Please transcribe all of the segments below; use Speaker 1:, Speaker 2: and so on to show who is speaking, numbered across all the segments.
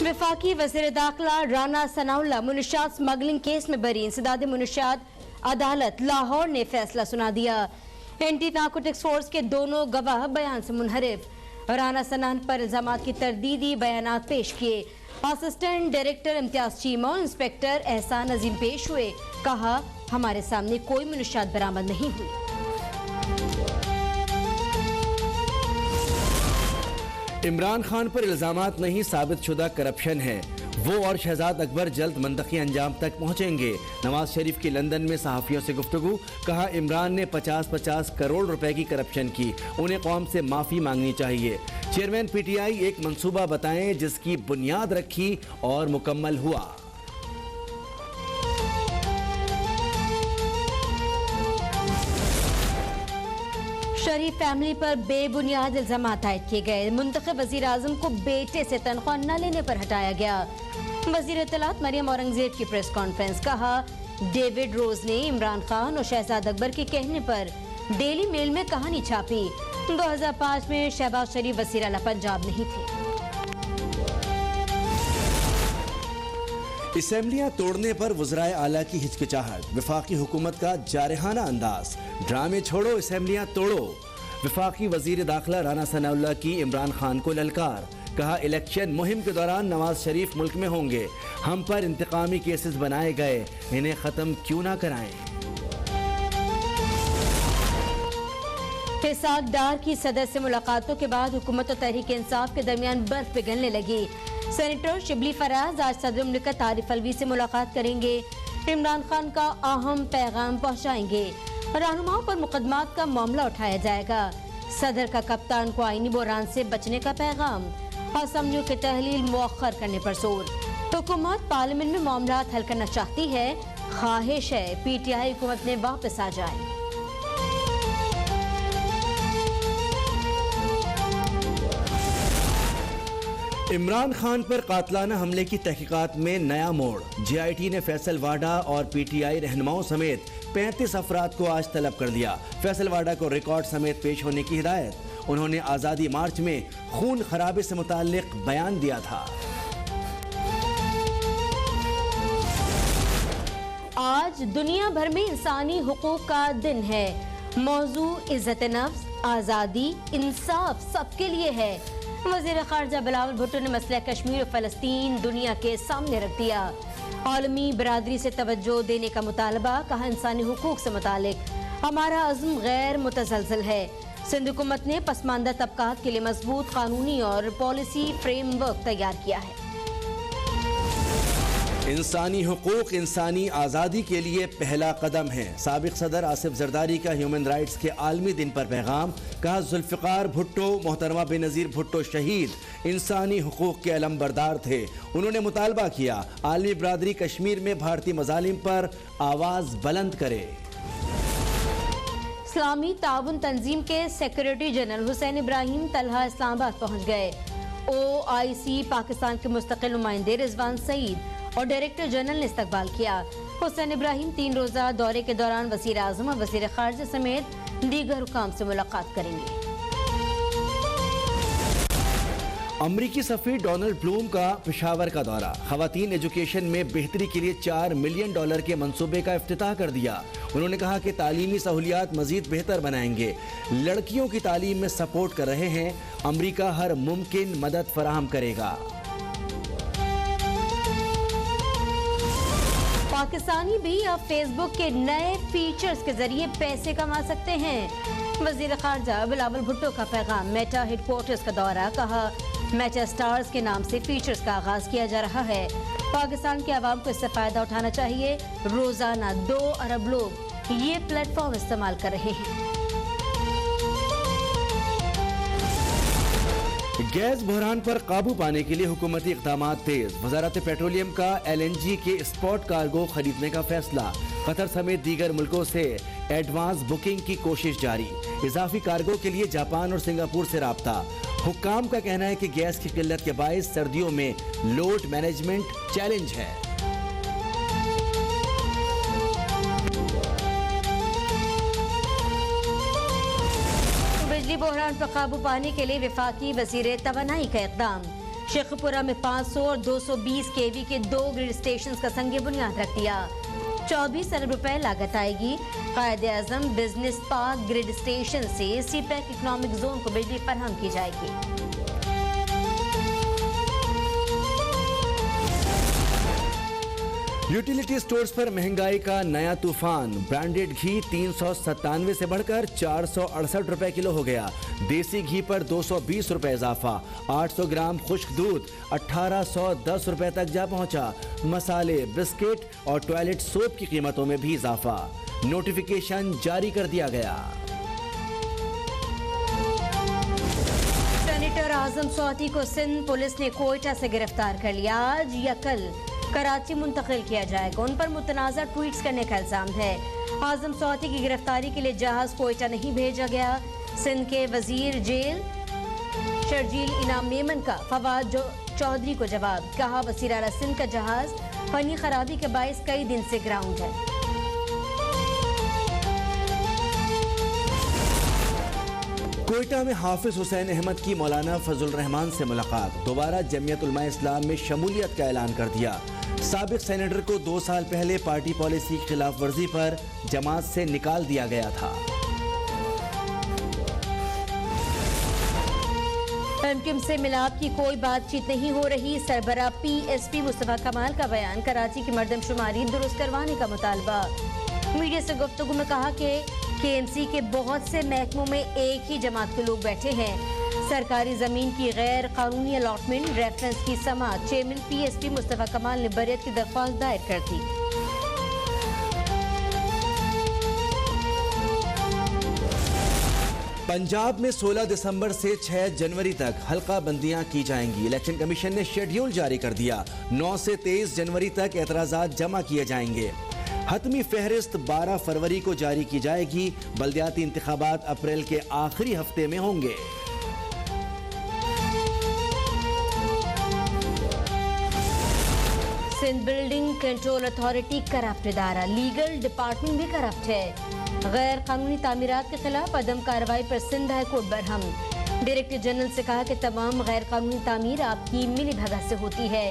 Speaker 1: वफाकी वज़ीर दाखिला राना सनाउल्लाह मुनशियात स्मगलिंग केस में बरी। इंसदाद मुनशियात अदालत लाहौर ने फैसला सुना दिया। एंटी नारकोटिक्स फोर्स के दोनों गवाह बयान से मुनहरिफ। राना सनान पर इल्जामात की तरदीदी बयानात पेश किए। असिस्टेंट डायरेक्टर इम्तियाज चीमा और इंस्पेक्टर एहसान अजीम पेश हुए। कहा, हमारे सामने कोई मुनशियात बरामद नहीं हुई।
Speaker 2: इमरान खान पर इल्जामात नहीं, साबित शुदा करप्शन है। वो और शहजाद अकबर जल्द मंतकी अंजाम तक पहुंचेंगे। नवाज शरीफ की लंदन में सहाफियों से गुफ्तगू। कहा, इमरान ने 50-50 करोड़ रुपए की करप्शन की, उन्हें कौम से माफ़ी मांगनी चाहिए। चेयरमैन पीटीआई एक मंसूबा बताएं जिसकी बुनियाद रखी और मुकम्मल हुआ।
Speaker 1: शरीफ फैमिली पर बेबुनियाद इल्जामात आयद किए गए। मुंतखब वजीर आजम को बेटे से तनख्वाह न लेने पर हटाया गया। वजीर इत्तलात मरियम औरंगजेब की प्रेस कॉन्फ्रेंस। कहा, डेविड रोज ने इमरान खान और शहजाद अकबर के कहने पर डेली मेल में कहानी छापी। 2005 में शहबाज शरीफ वज़ीर आला पंजाब नहीं थे।
Speaker 2: असेंबलियां तोड़ने पर वज़राए आला की हिचकिचाहट। वफाकी हुकूमत का जारहाना अंदाज। ड्रामे छोड़ो, असेंबलियां तोड़ो। वफाकी वजीर दाखिला राना सनाउल्लाह की इमरान खान को ललकार। कहा, इलेक्शन मुहिम के दौरान नवाज शरीफ मुल्क में होंगे। हम पर इंतकामी केसेस बनाए गए, इन्हें खत्म क्यों ना कराएं।
Speaker 1: इसाक डार की सदर से मुलाकातों के बाद हुकूमत और तहरीक इंसाफ के दरमियान बर्फ पिघलने लगी। सेनेटर शिबली फराज आज सदर मुमलिकत आरिफ अलवी से मुलाकात करेंगे। इमरान खान का अहम पैगाम पहुंचाएंगे। रहनुमाओं पर मुकदमात का मामला उठाया जाएगा। सदर का कप्तान को आईनी बहरान से बचने का पैगाम। असम्बलियों की तहलील मुअख्खर करने पर जोर। हुकूमत पार्लियामेंट में मामलात हल करना चाहती है। ख्वाहिश है पीटीआई हुकूमत में वापस आ जाए।
Speaker 2: इमरान खान पर कातलाना हमले की तहकीकात में नया मोड़। जेआईटी ने फैसल वाडा और पीटीआई रहनुमाओं समेत 35 अफराद को आज तलब कर दिया। फैसल वाडा को रिकॉर्ड समेत पेश होने की हिदायत। उन्होंने आज़ादी मार्च में खून खराबे से मुताल्लिक बयान दिया था।
Speaker 1: आज दुनिया भर में इंसानी हुकूक का दिन है। मौजू इज्जत नफ्स, आज़ादी, इंसाफ सबके लिए है। वज़ीर ख़ारजा बिलावल भुट्टो ने मसला कश्मीर और फ़लस्तीन दुनिया के सामने रख दिया। आलमी बरादरी से तवज्जो देने का मुतालबा। कहा, इंसानी हुकूक से मुतालिक हमारा अज़्म गैर मुतज़लज़ल है। सिंध हुकूमत ने पसमानदा तबकात के लिए मजबूत कानूनी और पॉलिसी फ्रेमवर्क तैयार किया है।
Speaker 2: इंसानी हुकूक इंसानी आज़ादी के लिए पहला कदम है। साबिक सदर आसिफ जरदारी का ह्यूमन राइट्स के आलमी दिन पर पैगाम। कहा, जुल्फ़िकार भुट्टो, मोहतरमा बेनज़ीर भुट्टो शहीद इंसानी हुकूक के अलमबरदार थे। उन्होंने मुतालबा किया आलमी बरादरी कश्मीर में भारतीय मज़ालिम पर आवाज़ बुलंद करे।
Speaker 1: इस्लामी ताउन तंजीम के सेक्रेटरी जनरल हुसैन इब्राहिम तलहा इस्लामाबाद पहुँच गए। OIC पाकिस्तान के मुस्तकिल नुमाइंदे रिजवान सईद और डायरेक्टर जनरल ने इस्तकबाल किया। हुसैन इब्राहिम 3 रोज़ा दौरे के दौरान वज़ीर आज़म और वज़ीर ख़ारजा समेत दीगर हुकाम से मुलाकात करेंगे।
Speaker 2: अमरीकी सफ़ीर डोनाल्ड ब्लूम का पेशावर का दौरा। ख़वातीन एजुकेशन में बेहतरी के लिए $4 मिलियन के मंसूबे का इफ्तिताह कर दिया। उन्होंने कहा कि तालीमी सहूलियात मज़ीद बेहतर बनाएंगे। लड़कियों की तालीम में सपोर्ट कर रहे हैं। अमरीका हर मुमकिन मदद फराहम करेगा।
Speaker 1: पाकिस्तानी भी अब फेसबुक के नए फीचर्स के जरिए पैसे कमा सकते हैं। वज़ीर ख़ारजा बिलावल भुट्टो का पैगाम। मेटा हेडक्वार्टर्स का दौरा। कहा, मेटा स्टार्स के नाम से फीचर्स का आगाज किया जा रहा है। पाकिस्तान के अवाम को इससे फायदा उठाना चाहिए। रोजाना 2 अरब लोग ये प्लेटफॉर्म इस्तेमाल कर रहे हैं।
Speaker 2: गैस बहरान पर काबू पाने के लिए हुकूमती इक़दामात तेज। वज़ारत पेट्रोलियम का LNG के स्पॉट कार्गो खरीदने का फैसला। कतर समेत दीगर मुल्कों से एडवांस बुकिंग की कोशिश जारी। इजाफी कार्गो के लिए जापान और सिंगापुर से राब्ता। हुक्काम का कहना है कि गैस की किल्लत के बायस सर्दियों में लोड मैनेजमेंट चैलेंज है। बिजली बहरान पर काबू पाने के लिए वफाकी वज़ीर तवानाई का इक़दाम।
Speaker 1: शेखपुरा में 500 और 220 केवी के 2 ग्रिड स्टेशन का संग बुनियाद रख दिया। 24 अरब रुपए लागत आएगी। Quaid-e-Azam business park grid station से सीपैक इकोनॉमिक जोन को बिजली फराहम की जाएगी।
Speaker 2: यूटिलिटी स्टोर्स पर महंगाई का नया तूफान। ब्रांडेड घी 397 से बढ़कर 468 रुपए किलो हो गया। देसी घी पर 220 रुपए इजाफा। 800 ग्राम खुश्क दूध 1810 रुपए तक जा पहुंचा। मसाले, बिस्किट और टॉयलेट सोप की कीमतों में भी इजाफा। नोटिफिकेशन जारी कर दिया गया।
Speaker 1: सेनेटर आजम सौती को सिंध पुलिस ने कोयटा से गिरफ्तार कर लिया। आज या कल कराची मुंतकिल किया जाएगा। उन पर मुतनाज़ा ट्वीट्स करने का इल्जाम है। आजम सौती की गिरफ्तारी के लिए जहाज कोयटा नहीं भेजा गया। सिंध के वजीर जेल शर्जील इनाम मेमन का फवाद चौधरी को जवाब। कहा वज़ीर आला सिंध का जहाज फनी खराबी के बायस कई दिन से ग्राउंड है।
Speaker 2: कोयटा में हाफिज हुसैन अहमद की मौलाना फजल रहमान से मुलाकात। दोबारा जमीयत उलमा इस्लाम में शमूलियत का ऐलान कर दिया। साबिक सेनेटर को 2 साल पहले पार्टी पॉलिसी की खिलाफ वर्जी पर जमात से निकाल दिया गया था।
Speaker 1: एमक्यूएम से मिलाप की कोई बातचीत नहीं हो रही। सरबरा पीएसपी मुस्तफा कमाल का बयान। कराची की मर्दमशुमारी दुरुस्त करवाने का मुतालबा। मीडिया से गुफ्तगू में कहा कि केएमसी के बहुत से महकमों में एक ही जमात के लोग बैठे हैं। सरकारी जमीन की गैर कानूनी अलॉटमेंट रेफरेंस की समाअत। चेयरमैन पीएसपी मुस्तफा कमाल ने बरियत की दरख्वास्त दायर कर दी।
Speaker 2: पंजाब में 16 दिसंबर से 6 जनवरी तक हल्का बंदियां की जाएंगी। इलेक्शन कमीशन ने शेड्यूल जारी कर दिया। 9 से 23 जनवरी तक एतराजात जमा किए जाएंगे। हतमी फहरिस्त 12 फरवरी को जारी की जाएगी। बल्दियाती इंतखाबात अप्रैल के आखिरी हफ्ते में होंगे।
Speaker 1: Sindh building control authority corrupt इदारा। लीगल डिपार्टमेंट भी करप्ट है। गैर कानूनी तामीरात के खिलाफ अदम कार्रवाई पर सिंध हाई कोर्ट बरहम। डायरेक्टर जनरल से कहा कि तमाम गैर कानूनी तामीर आपकी मिली भगत से होती है।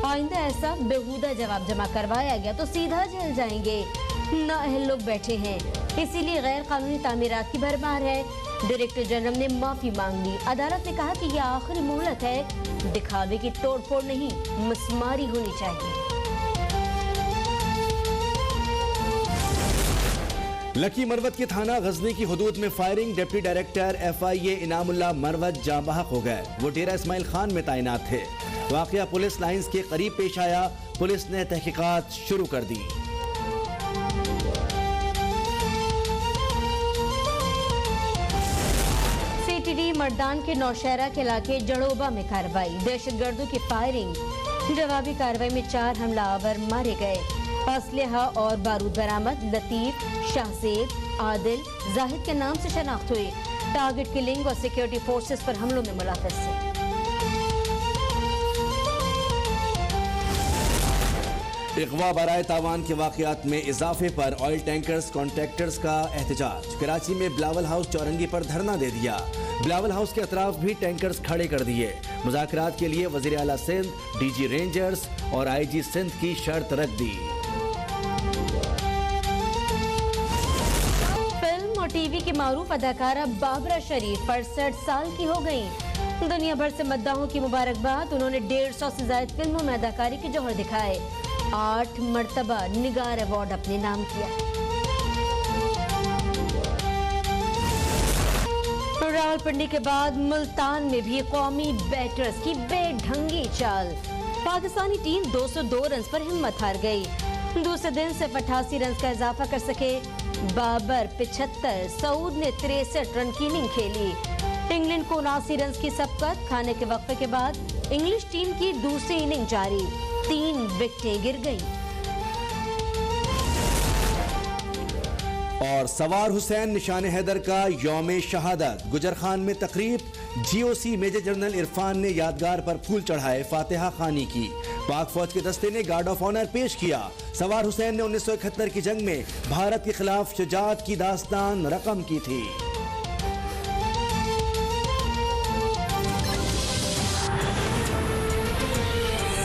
Speaker 1: आइंदा ऐसा बेहुदा जवाब जमा करवाया गया तो सीधा जेल जाएंगे। नाअहल लोग बैठे हैं, इसीलिए गैर कानूनी तामीरात की भरमार है। डायरेक्टर जनरल ने माफी मांग ली। अदालत ने कहा कि यह आखिरी मोहलत है। दिखावे की तोड़ फोड़ नहीं, मसमारी होनी चाहिए।
Speaker 2: लकी मरवत के थाना गजनी की हुदूद में firing. Deputy director FIA Inamullah Marwat जाँ बहक हो गए। वो डेरा इस्माइल खान में तैनात थे। वाकया पुलिस लाइंस के करीब पेश आया। पुलिस ने तहकीकात शुरू कर दी।
Speaker 1: CTD मर्दान के नौशहरा के इलाके जड़ोबा में कार्रवाई। दहशतगर्दों की फायरिंग। जवाबी कार्रवाई में 4 हमलावर मारे गए। असलहा और बारूद बरामद। लतीफ, शाहजेब, आदिल, जाहिद के नाम से शनाख्त हुए। टारगेट किलिंग और सिक्योरिटी फोर्सेस पर हमलों में मुलाकात से।
Speaker 2: इगवा बराए तावान के वाकयात में इजाफे पर ऑयल टैंकर्स कॉन्ट्रैक्टर्स का एहतजाज। कराची में बिलावल हाउस चौरंगी पर धरना दे दिया। बिलावल हाउस के अतराफ भी टैंकर्स खड़े कर दिए। मुज़ाकरात के लिए वज़ीर आला सिंध, DG रेंजर्स और IG सिंध की शर्त रख दी।
Speaker 1: फिल्म और टीवी की मारूफ अदाकारा बाबरा शरीफ 65 साल की हो गई। दुनिया भर से मद्दाहों की मुबारकबाद। उन्होंने 150 से ज्यादा फिल्मों में अदाकारी के जौहर दिखाए। 8 मर्तबा निगार अवार्ड अपने नाम किया। रावलपिंडी के बाद मुल्तान में भी कौमी बैटर्स की बेढंगी चाल। पाकिस्तानी टीम 202 रन पर हिम्मत हार गई। दूसरे दिन सिर्फ 88 रन का इजाफा कर सके बाबर। 75, सऊद ने 63 रन की इनिंग खेली। इंग्लैंड को 79 रन की सबकत। खाने के वक्फे के बाद इंग्लिश टीम की दूसरी इनिंग जारी। 3 विकेटें गिर गई।
Speaker 2: और सवार हुसैन निशान हैदर का यौम शहादत। गुजर खान में तकरीब। GOC मेजर जनरल इरफान ने यादगार पर फूल चढ़ाए, फातिहा खानी की। पाक फौज के दस्ते ने गार्ड ऑफ ऑनर पेश किया। सवार हुसैन ने 1971 की जंग में भारत के खिलाफ शुजाअत की दास्तान रकम की थी।